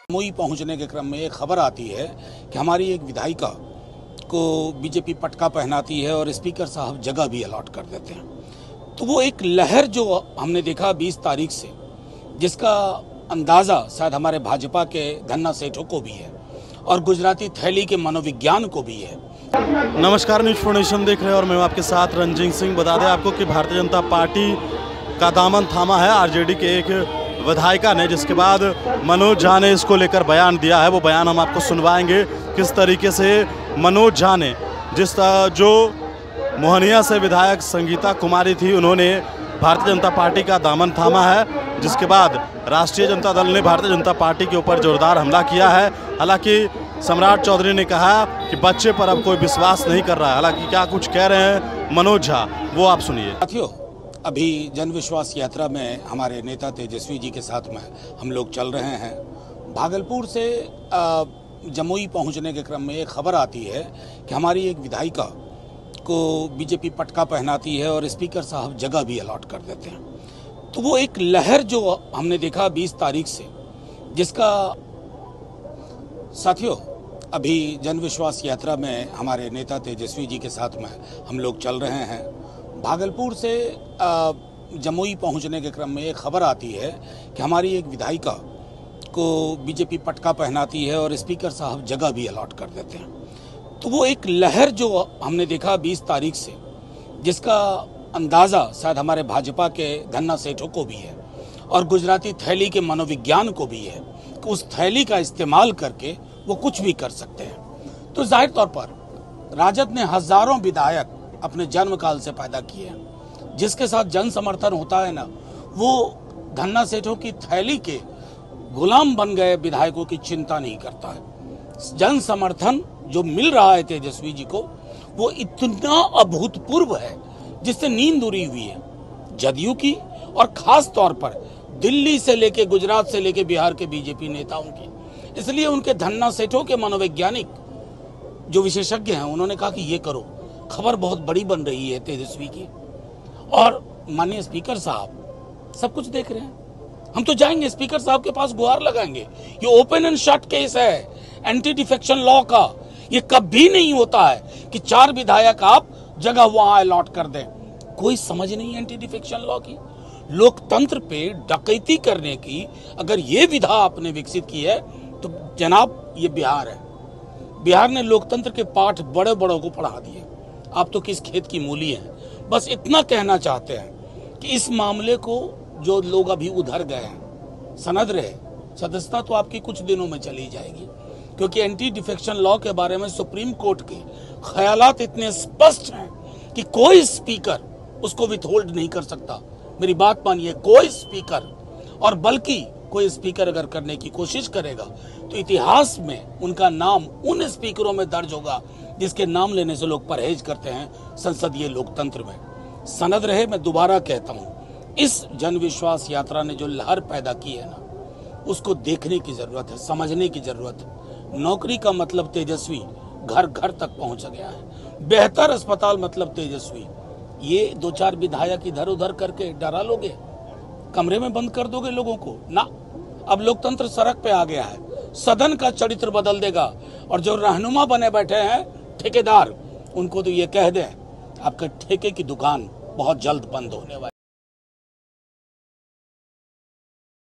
जमुई पहुंचने के क्रम में एक खबर आती है कि हमारी एक विधायिका को बीजेपी पटका पहनाती है और स्पीकर साहब जगह भी अलॉट कर देते हैं। तो वो एक लहर जो हमने देखा 20 तारीख से, जिसका अंदाजा शायद हमारे भाजपा के धन्ना सेठों को भी है और गुजराती थैली के मनोविज्ञान को भी है। नमस्कार, न्यूज़ फॉर नेशन देख रहे हैं और मैं आपके साथ रंजीत सिंह। बता दें आपको कि भारतीय जनता पार्टी का दामन थामा है आरजेडी के एक विधायिका ने, जिसके बाद मनोज झा ने इसको लेकर बयान दिया है। वो बयान हम आपको सुनवाएंगे किस तरीके से मनोज झा ने, जो मोहनिया से विधायक संगीता कुमारी थी, उन्होंने भारतीय जनता पार्टी का दामन थामा है, जिसके बाद राष्ट्रीय जनता दल ने भारतीय जनता पार्टी के ऊपर जोरदार हमला किया है। हालांकि सम्राट चौधरी ने कहा कि बच्चे पर अब कोई विश्वास नहीं कर रहा है। हालांकि क्या कुछ कह रहे हैं मनोज झा, वो आप सुनिए। साथियों, अभी जन विश्वास यात्रा में हमारे नेता तेजस्वी जी के साथ में हम लोग चल रहे हैं। भागलपुर से जमुई पहुंचने के क्रम में एक खबर आती है कि हमारी एक विधायिका को बीजेपी पटका पहनाती है और स्पीकर साहब जगह भी अलॉट कर देते हैं। तो वो एक लहर जो हमने देखा 20 तारीख से, जिसका साथियों अभी जन विश्वास यात्रा में हमारे नेता तेजस्वी जी के साथ में हम लोग चल रहे हैं। भागलपुर से जमुई पहुंचने के क्रम में एक खबर आती है कि हमारी एक विधायिका को बीजेपी पटका पहनाती है और स्पीकर साहब जगह भी अलॉट कर देते हैं। तो वो एक लहर जो हमने देखा 20 तारीख से, जिसका अंदाजा शायद हमारे भाजपा के धन्ना सेठों को भी है और गुजराती थैली के मनोविज्ञान को भी है कि उस थैली का इस्तेमाल करके वो कुछ भी कर सकते हैं। तो जाहिर तौर पर राजद ने हजारों विधायक अपने जन्म काल से पैदा किए हैं। जिसके साथ जन समर्थन होता है ना, वो धन्ना सेठों की थैली के गुलाम बन गए विधायकों की चिंता नहीं करता है। जन समर्थन जो मिल रहा है तेजस्वी जी को, वो इतना अभूतपूर्व है जिससे नींद उड़ी हुई है जदयू की, और खास तौर पर दिल्ली से लेके गुजरात से लेके बिहार के बीजेपी नेताओं की। इसलिए उनके धन्ना सेठों के मनोवैज्ञानिक जो विशेषज्ञ हैं, उन्होंने कहा कि ये करो, खबर बहुत बड़ी बन रही है तेजस्वी की। और माननीय स्पीकर साहब सब कुछ देख रहे हैं। हम तो जाएंगे स्पीकर साहब के पास, गुहार लगाएंगे। ये ओपन एंड शट केस है एंटी डिफेक्शन लॉ का। ये कभी नहीं होता है कि 4 विधायक आप जगह वहां अलॉट कर दें। कोई समझ नहीं है एंटी डिफेक्शन लॉ की। लोकतंत्र पे डकैती करने की अगर ये विधा आपने विकसित की है तो जनाब ये बिहार है। बिहार ने लोकतंत्र के पाठ बड़े बड़ों को पढ़ा दिए। आप तो किस खेत की मूली हैं। बस इतना कहना चाहते हैं कि इस मामले को जो लोग अभी उधर गए हैं, सनद रहे, सदस्यता तो आपकी कुछ दिनों में चली जाएगी, क्योंकि एंटी डिफेक्शन लॉ के बारे में सुप्रीम कोर्ट के ख्यालात इतने स्पष्ट हैं कि कोई स्पीकर उसको विथहोल्ड नहीं कर सकता। मेरी बात मानिए, कोई स्पीकर, और बल्कि कोई स्पीकर अगर करने की कोशिश करेगा तो इतिहास में उनका नाम उन स्पीकरों में दर्ज होगा जिसके नाम लेने से लोग परहेज करते हैं संसदीय लोकतंत्र में। सनद रहे, मैं दोबारा कहता हूं, इस जन विश्वास यात्रा ने जो लहर पैदा की है ना, उसको देखने की जरूरत है, समझने की जरूरत है। नौकरी का मतलब तेजस्वी घर घर तक पहुंच गया है। बेहतर अस्पताल मतलब तेजस्वी। ये 2-4 विधायक इधर उधर करके डरा लोगे, कमरे में बंद कर दोगे लोगों को ना। अब लोकतंत्र सड़क पे आ गया है। सदन का चरित्र बदल देगा। और जो रहनुमा बने बैठे हैं ठेकेदार, उनको तो ये कह दें आपके ठेके की दुकान बहुत जल्द बंद होने वाली।